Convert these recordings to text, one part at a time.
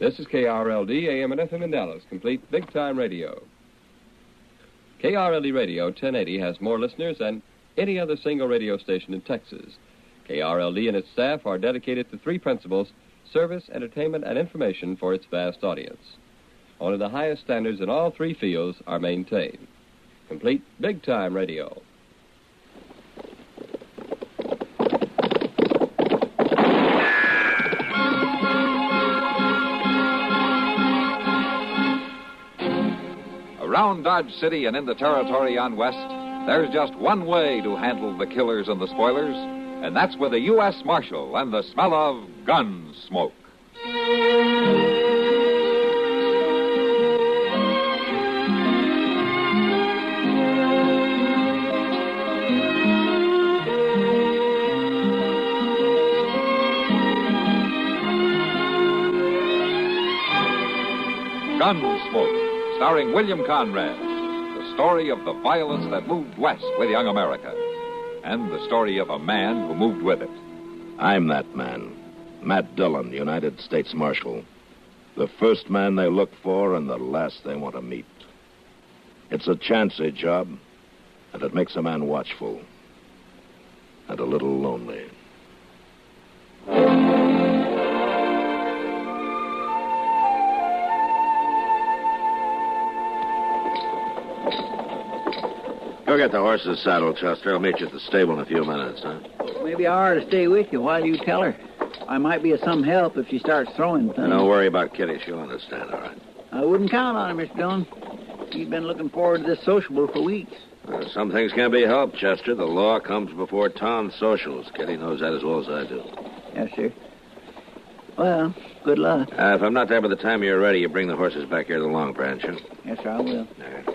This is KRLD, AM and FM in Dallas, complete big-time radio. KRLD Radio 1080 has more listeners than any other single radio station in Texas. KRLD and its staff are dedicated to three principles: service, entertainment, and information for its vast audience. Only the highest standards in all three fields are maintained. Complete big-time radio. Around Dodge City and in the territory on west, there's just one way to handle the killers and the spoilers, and that's with a U.S. Marshal and the smell of Gunsmoke. Gunsmoke, starring William Conrad, the story of the violence that moved west with young America, and the story of a man who moved with it. I'm that man, Matt Dillon, United States Marshal. The first man they look for and the last they want to meet. It's a chancy job, and it makes a man watchful and a little lonely. Go get the horses saddled, Chester. I'll meet you at the stable in a few minutes, huh? Maybe I ought to stay with you while you tell her. I might be of some help if she starts throwing things. Don't worry about Kitty. She'll understand, all right. I wouldn't count on her, Mr. Dillon. She's been looking forward to this sociable for weeks. Some things can't be helped, Chester. The law comes before town socials. Kitty knows that as well as I do. Yes, sir. Well, good luck. If I'm not there by the time you're ready, you bring the horses back here to the Long Branch, huh? Yes, sir, I will. All right.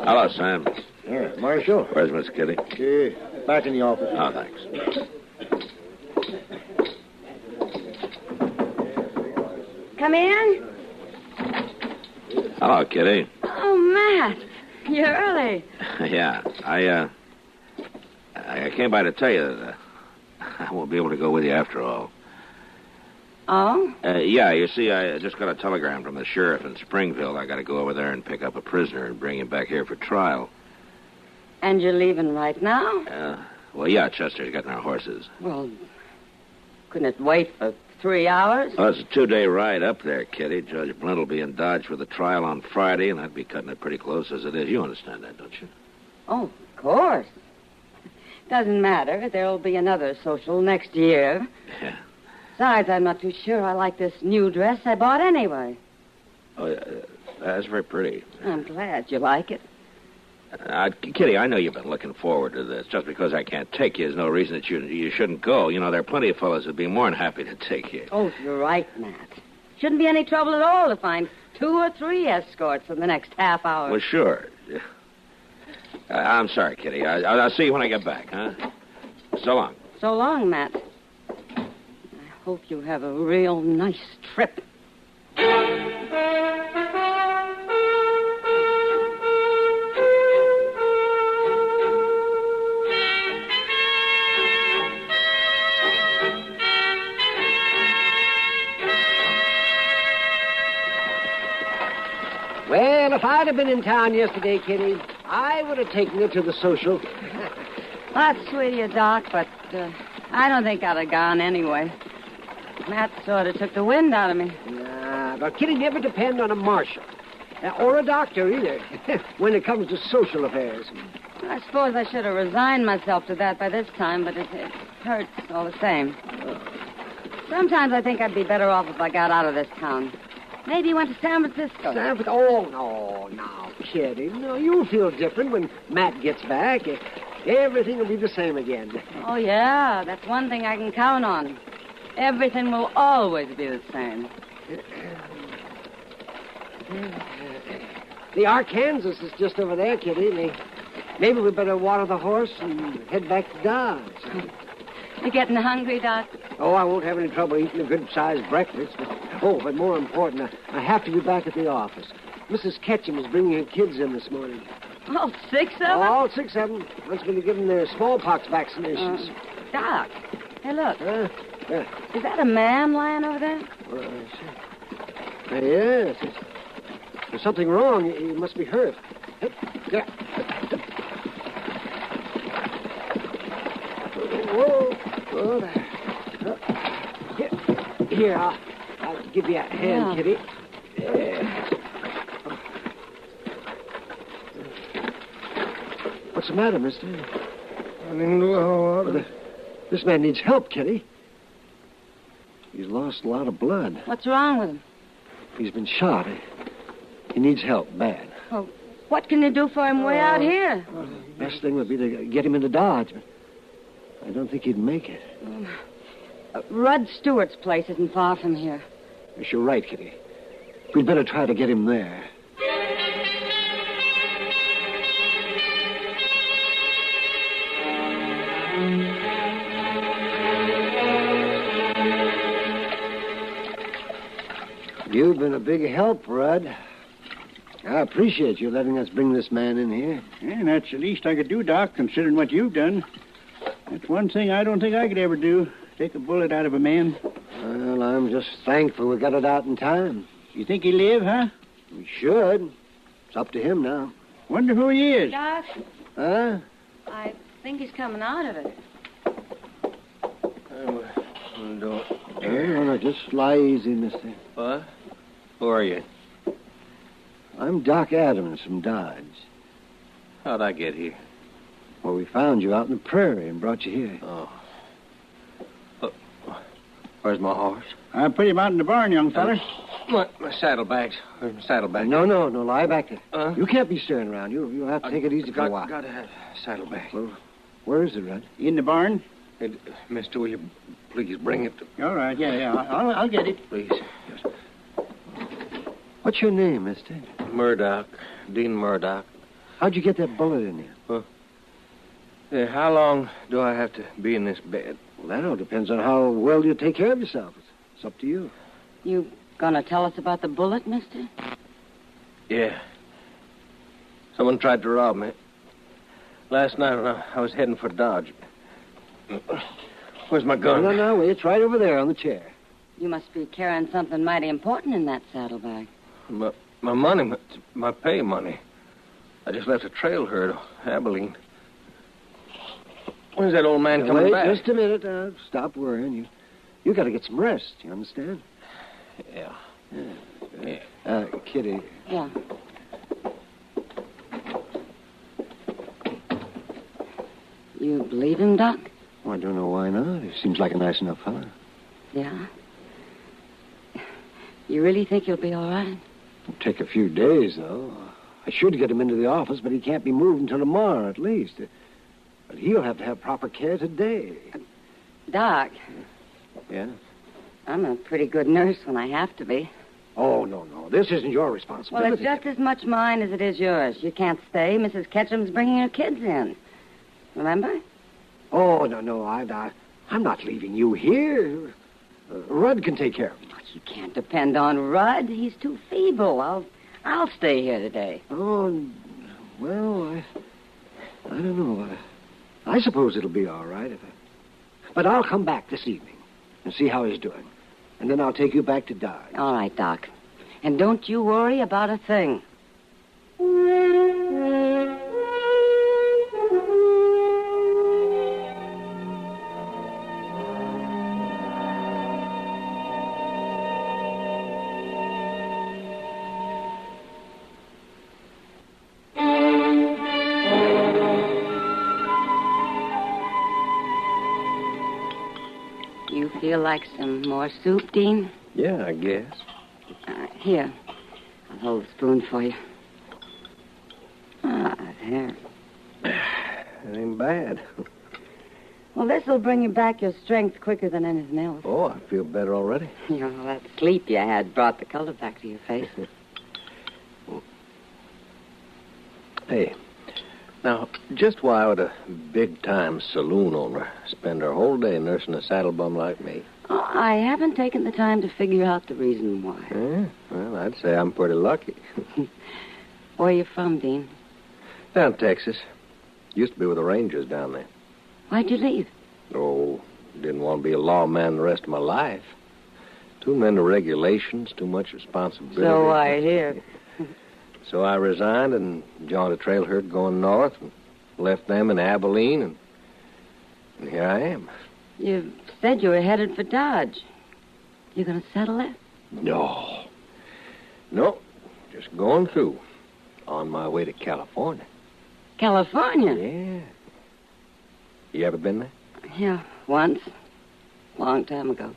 Hello, Sam. Yeah, Marshal. Where's Miss Kitty? Back in the office. Oh, thanks. Come in. Hello, Kitty. Oh, Matt. You're early. Yeah, I came by to tell you that I won't be able to go with you after all. Oh? Yeah, you see, I just got a telegram from the sheriff in Springfield. I got to go over there and pick up a prisoner and bring him back here for trial. And you're leaving right now? Well, yeah, Chester's getting our horses. Well, couldn't it wait for 3 hours? Well, it's a 2-day ride up there, Kitty. Judge Blint will be in Dodge for the trial on Friday, and I'd be cutting it pretty close as it is. You understand that, don't you? Oh, of course. Doesn't matter. There'll be another social next year. Yeah. Besides, I'm not too sure I like this new dress I bought anyway. Oh, that's very pretty. I'm glad you like it. Kitty, I know you've been looking forward to this. Just because I can't take you is no reason that you shouldn't go. You know, there are plenty of fellows who'd be more than happy to take you. Oh, you're right, Matt. Shouldn't be any trouble at all to find 2 or 3 escorts in the next half hour. Well, sure. I'm sorry, Kitty. I'll see you when I get back, huh? So long. So long, Matt. I hope you have a real nice trip. Well, if I'd have been in town yesterday, Kitty, I would have taken her to the social. That's sweet of you, Doc, but I don't think I'd have gone anyway. Matt sort of took the wind out of me. Nah, but Kitty never depend on a marshal. Or a doctor, either, when it comes to social affairs. I suppose I should have resigned myself to that by this time, but it hurts all the same. Sometimes I think I'd be better off if I got out of this town. Maybe went to San Francisco. Oh, no, now, Kitty. No, you'll feel different when Matt gets back. Everything will be the same again. Oh, yeah, that's one thing I can count on. Everything will always be the same. The Arkansas is just over there, Kitty. Maybe we better water the horse and head back to Dodge. You getting hungry, Doc? Oh, I won't have any trouble eating a good-sized breakfast. But more important, I have to be back at the office. Mrs. Ketchum is bringing her kids in this morning. All 6 of them? All 6 of them. Wants me to give them their smallpox vaccinations. Doc, hey, look. Is that a man lying over there? Yes. There's something wrong. He must be hurt. There. Whoa. Here, I'll give you a hand, Kitty. What's the matter, mister? This man needs help, Kitty. He's lost a lot of blood. What's wrong with him? He's been shot. He needs help, bad. Oh, what can you do for him way out here? Best thing would be to get him into Dodge, but I don't think he'd make it. Rudd Stewart's place isn't far from here. Yes, you're right, Kitty. We'd better try to get him there. You've been a big help, Rudd. I appreciate you letting us bring this man in here. Yeah, that's the least I could do, Doc, considering what you've done. That's one thing I don't think I could ever do, take a bullet out of a man. Well, I'm just thankful we got it out in time. You think he'll live, huh? We should. It's up to him now. Wonder who he is. Doc? Huh? I think he's coming out of it. No, just lie easy, mister. What? Who are you? I'm Doc Adams from Dodge. How'd I get here? Well, we found you out in the prairie and brought you here. Oh. Where's my horse? I put him out in the barn, young feller. My saddlebags. Where's my saddlebags? No, lie back there. You can't be staring around. You'll have to take it easy for a while. Gotta have saddlebags. Well, where is it, Rudd? In the barn? Hey, mister, will you please bring it? All right, yeah. I'll get it. Please. Yes. What's your name, mister? Murdoch. Dean Murdoch. How'd you get that bullet in you? Well, how long do I have to be in this bed? Well, that all depends on how well you take care of yourself. It's up to you. You gonna tell us about the bullet, mister? Yeah. Someone tried to rob me. Last night when I was heading for Dodge. Where's my gun? No, it's right over there on the chair. You must be carrying something mighty important in that saddlebag. My money, my pay money. I just left a trail herd, Abilene. When's that old man coming back? Wait just a minute. Stop worrying. You got to get some rest. You understand? Yeah. Kitty. Yeah. You believe him, Doc? Well, I don't know why not. He seems like a nice enough fellow. Yeah. You really think he'll be all right? It'll take a few days, though. I should get him into the office, but he can't be moved until tomorrow, at least. But he'll have to have proper care today. Doc. Yeah? I'm a pretty good nurse when I have to be. Oh, no. This isn't your responsibility. Well, it's just as much mine as it is yours. You can't stay. Mrs. Ketchum's bringing her kids in. Remember? Oh, no. I'm not leaving you here. Rudd can take care of him. But you can't depend on Rudd. He's too feeble. I'll stay here today. Oh, well, I don't know. I suppose it'll be all right. But I'll come back this evening and see how he's doing. And then I'll take you back to Dodge. All right, Doc. And don't you worry about a thing. You feel like some more soup, Dean? Yeah, I guess. Here. I'll hold a spoon for you. There. It ain't bad. Well, this'll bring you back your strength quicker than anything else. Oh, I feel better already. You know, that sleep you had brought the color back to your face. Hey, now, just why would a big-time saloon owner spend her whole day nursing a saddle bum like me? Oh, I haven't taken the time to figure out the reason why. Yeah, well, I'd say I'm pretty lucky. Where are you from, Dean? Down Texas. Used to be with the Rangers down there. Why'd you leave? Oh, Didn't want to be a lawman the rest of my life. Too many regulations, too much responsibility. So I hear. So I resigned and joined a trail herd going north and left them in Abilene, and here I am. You said you were headed for Dodge. You going to settle there? No, just going through. On my way to California. California? Yeah. You ever been there? Yeah, once. Long time ago.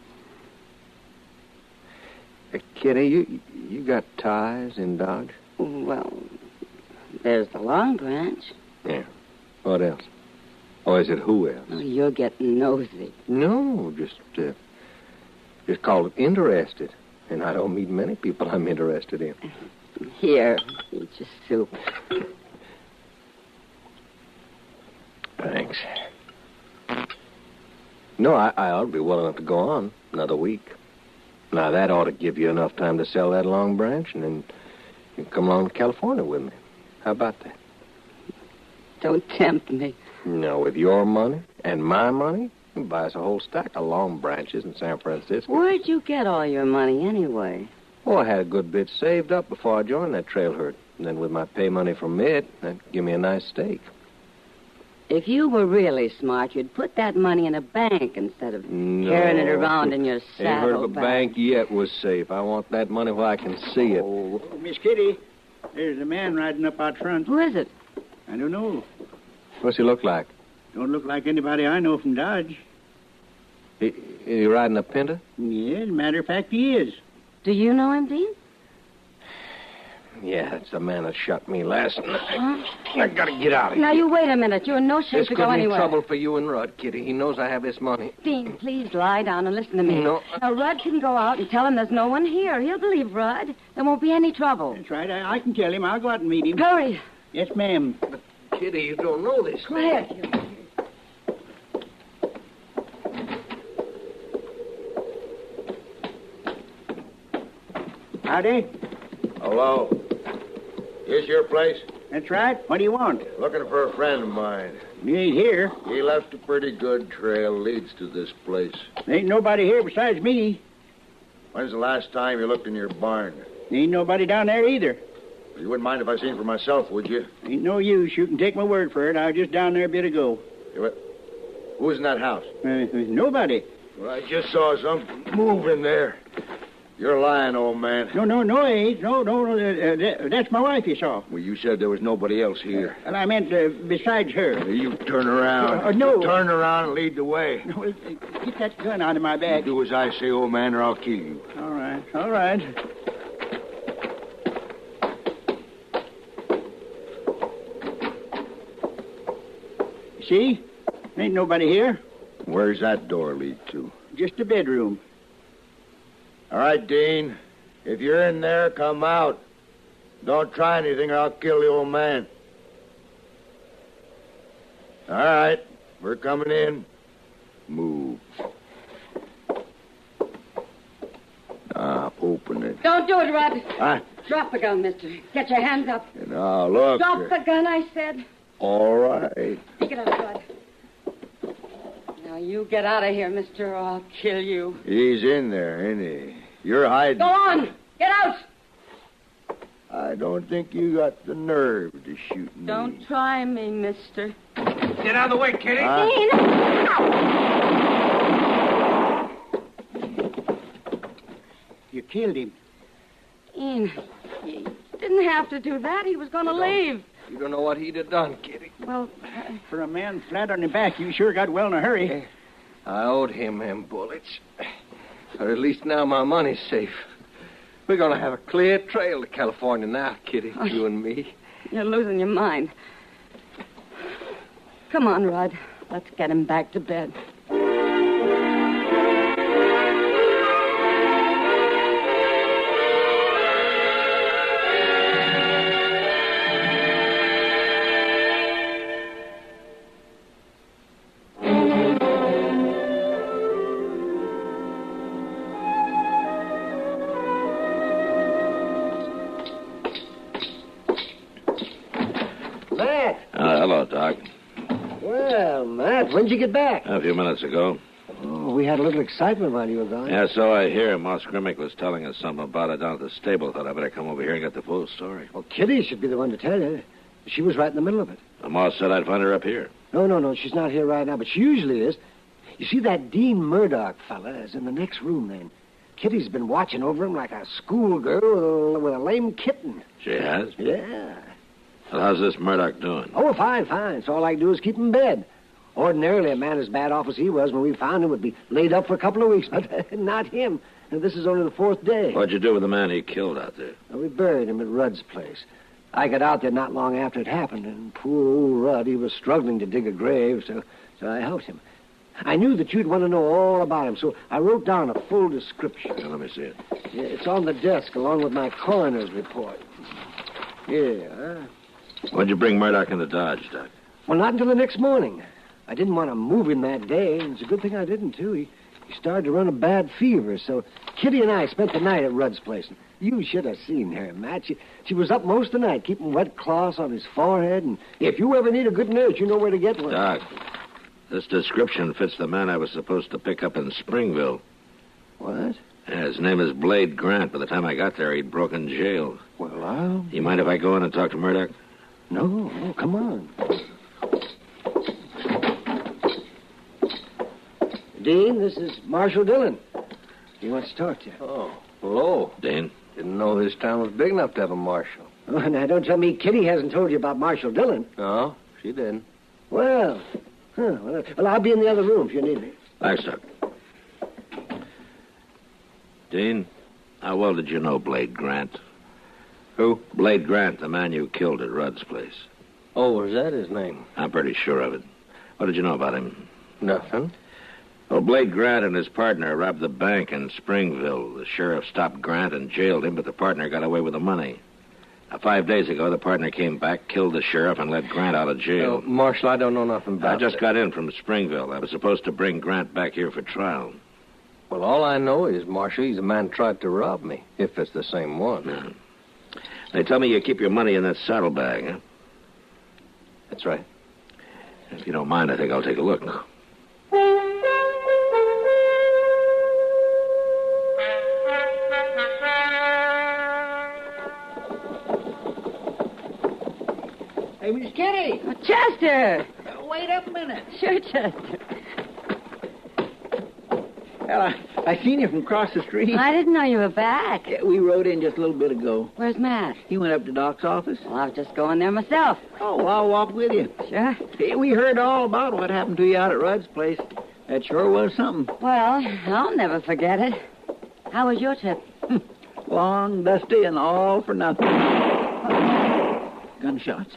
Kitty, you got ties in Dodge? Well, there's the Long Branch. Yeah. What else? Oh, is it who else? Oh, you're getting nosy. No, just call it interested. And I don't meet many people I'm interested in. Here, eat your soup. Thanks. No, I ought to be well enough to go on another week. Now, that ought to give you enough time to sell that Long Branch, and then you can come along to California with me. How about that? Don't tempt me. No, with your money and my money, you can buy us a whole stack of Long Branches in San Francisco. Where'd you get all your money, anyway? Oh, I had a good bit saved up before I joined that trail herd. And then with my pay money from it, that'd give me a nice stake. If you were really smart, you'd put that money in a bank instead of carrying it around in your saddlebag. Ain't heard of a bank yet was safe. I want that money where I can see it. Oh, Miss Kitty, there's a man riding up out front. Who is it? I don't know. What's he look like? Don't look like anybody I know from Dodge. He riding a Pinto? Yeah, as a matter of fact, he is. Do you know him, Dean? Yeah, that's the man that shot me last night. Huh? I gotta get out of here. Now, you wait a minute. You're in no shape to go anywhere. This could be trouble for you and Rudd, Kitty. He knows I have this money. Dean, please lie down and listen to me. No. Now, Rudd can go out and tell him there's no one here. He'll believe Rudd. There won't be any trouble. That's right. I can tell him. I'll go out and meet him. Hurry. Yes, ma'am. But, Kitty, you don't know this. Go ahead. Howdy. Hello. This your place? That's right. What do you want? Looking for a friend of mine. He ain't here. He left a pretty good trail leads to this place. Ain't nobody here besides me. When's the last time you looked in your barn? Ain't nobody down there either. You wouldn't mind if I seen for myself, would you? Ain't no use. You can take my word for it. I was just down there a bit ago. Who was in that house? Nobody. Well, I just saw something move in there. You're lying, old man. No, I ain't. No. That's my wife you saw. Well, you said there was nobody else here. And I meant besides her. You turn around. No. Turn around and lead the way. No, get that gun out of my bag. You do as I say, old man, or I'll kill you. All right. See? Ain't nobody here. Where's that door lead to? Just a bedroom. All right, Dean. If you're in there, come out. Don't try anything or I'll kill the old man. All right. We're coming in. Move. Open it. Don't do it, Rudd. Ah. Drop the gun, mister. Get your hands up. Now, look. Drop the gun, I said. All right. Pick it up, Rudd. Now, you get out of here, mister, or I'll kill you. He's in there, ain't he? You're hiding. Go on. Get out. I don't think you got the nerve to shoot me. Don't try me, mister. Get out of the way, Kitty. You killed him. Dean, you didn't have to do that. He was going to leave. You don't know what he'd have done, Kitty. Well, For a man flat on the back, you sure got well in a hurry. I owed him them bullets. Or at least now my money's safe. We're going to have a clear trail to California now, Kitty, you and me. You're losing your mind. Come on, Rudd. Let's get him back to bed. Matt. Hello, Doc. Well, Matt, when'd you get back? A few minutes ago. Oh, we had a little excitement while you were gone. Yeah, so I hear. Moss Grimmick was telling us something about it down at the stable. Thought I better come over here and get the full story. Well, Kitty should be the one to tell you. She was right in the middle of it. The Moss said I'd find her up here. No. She's not here right now, but she usually is. You see, that Dean Murdoch fella is in the next room then. Kitty's been watching over him like a schoolgirl with a lame kitten. She has? Yeah. Well, how's this Murdoch doing? Oh, fine. So all I do is keep him in bed. Ordinarily, a man as bad off as he was when we found him would be laid up for a couple of weeks, but not him. And this is only the 4th day. What'd you do with the man he killed out there? Well, we buried him at Rudd's place. I got out there not long after it happened, and poor old Rudd, he was struggling to dig a grave, so I helped him. I knew that you'd want to know all about him, so I wrote down a full description. Now, let me see it. Yeah, it's on the desk along with my coroner's report. Here. When'd you bring Murdoch into Dodge, Doc? Well, not until the next morning. I didn't want to move him that day, and it's a good thing I didn't, too. He started to run a bad fever, so Kitty and I spent the night at Rudd's place. You should have seen her, Matt. She was up most of the night, keeping wet cloths on his forehead, and if you ever need a good nurse, you know where to get one. Doc, this description fits the man I was supposed to pick up in Springville. What? Yeah, his name is Blade Grant. By the time I got there, he'd broken jail. Well, You mind if I go in and talk to Murdoch? No, come on. Dean, this is Marshal Dillon. He wants to talk to you. Oh, hello. Dean? Didn't know this town was big enough to have a marshal. Oh, now, don't tell me Kitty hasn't told you about Marshal Dillon. No, she didn't. Well, I'll be in the other room if you need me. Thanks, Doc. Dean, how well did you know Blade Grant? Who? Blade Grant, the man you killed at Rudd's place. Oh, was that his name? I'm pretty sure of it. What did you know about him? Nothing. Well, Blade Grant and his partner robbed the bank in Springville. The sheriff stopped Grant and jailed him, but the partner got away with the money. Now, 5 days ago, the partner came back, killed the sheriff, and let Grant out of jail. Marshal, I don't know nothing about I just that. got in from Springville. I was supposed to bring Grant back here for trial. Well, all I know is, Marshal, he's a man tried to rob me, if it's the same one. No. They tell me you keep your money in that saddlebag, huh? That's right. If you don't mind, I think I'll take a look. Hey, Miss Kitty. Oh, Chester! Wait up a minute. Sure, Chester. Well, I seen you from across the street. I didn't know you were back. Yeah, we rode in just a little bit ago. Where's Matt? He went up to Doc's office. Well, I was just going there myself. Oh, well, I'll walk with you. Sure. Hey, we heard all about what happened to you out at Rudd's place. That sure was something. Well, I'll never forget it. How was your trip? Long, dusty, and all for nothing. Gunshots.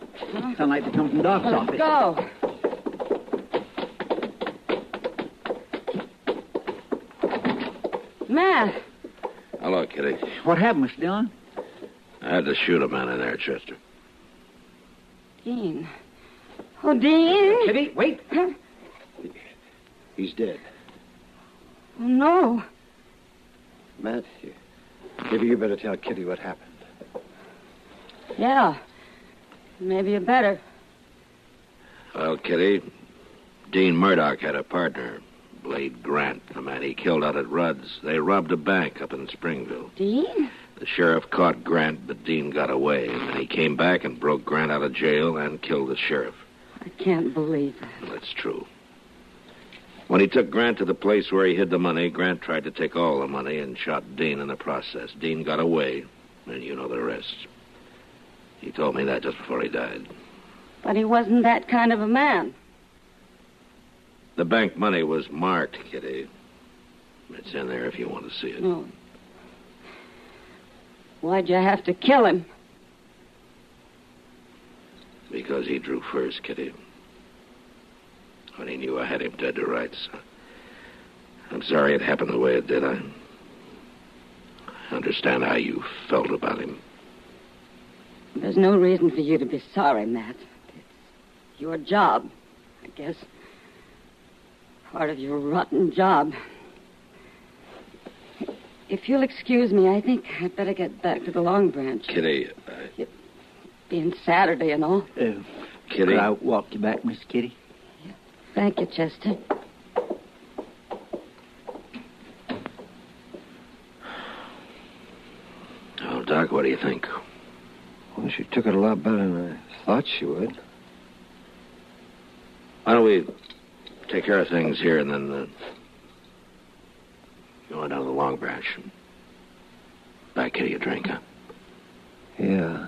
Sound like they come from Doc's Let's office. go. Matt. Hello, Kitty. What happened, Mr. Dillon? I had to shoot a man in there, Chester. Dean. Oh, Dean. Kitty, wait. Huh? He's dead. Oh, no. Matt, maybe you better tell Kitty what happened. Yeah. Maybe you better. Well, Kitty, Dean Murdoch had a partner, Blade Grant, the man he killed out at Rudd's. They robbed a bank up in Springville. Dean? The sheriff caught Grant, but Dean got away. And then he came back and broke Grant out of jail and killed the sheriff. I can't believe that. That's true. When he took Grant to the place where he hid the money, Grant tried to take all the money and shot Dean in the process. Dean got away, and you know the rest. He told me that just before he died. But he wasn't that kind of a man. The bank money was marked, Kitty. It's in there if you want to see it. No. Why'd you have to kill him? Because he drew first, Kitty. When he knew I had him dead to rights. I'm sorry it happened the way it did. I understand how you felt about him. There's no reason for you to be sorry, Matt. It's your job, I guess. Part of your rotten job. If you'll excuse me, I think I'd better get back to the Long Branch. Kitty, Being Saturday and all. Kitty. Could I walk you back, Miss Kitty? Thank you, Chester. Doc, what do you think? Well, she took it a lot better than I thought she would. Why don't we take care of things here and then go on down to the Long Branch and buy Kitty a drink, huh? Yeah.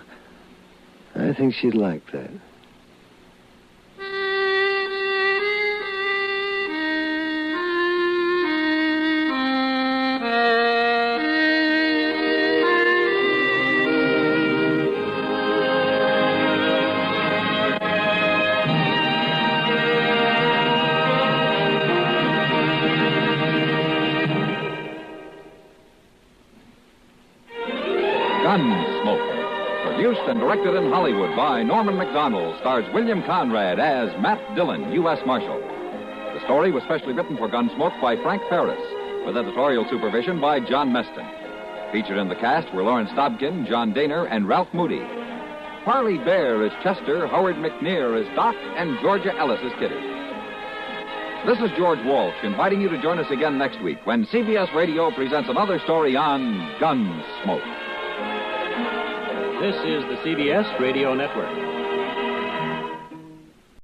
I think she'd like that. Gunsmoke, produced and directed in Hollywood by Norman Macdonald, stars William Conrad as Matt Dillon, U.S. Marshal. The story was specially written for Gunsmoke by Frank Ferris, with editorial supervision by John Meston. Featured in the cast were Lawrence Dobkin, John Daner, and Ralph Moody. Parley Bear is Chester, Howard McNear is Doc, and Georgia Ellis is Kitty. This is George Walsh inviting you to join us again next week when CBS Radio presents another story on Gunsmoke. This is the CBS Radio Network.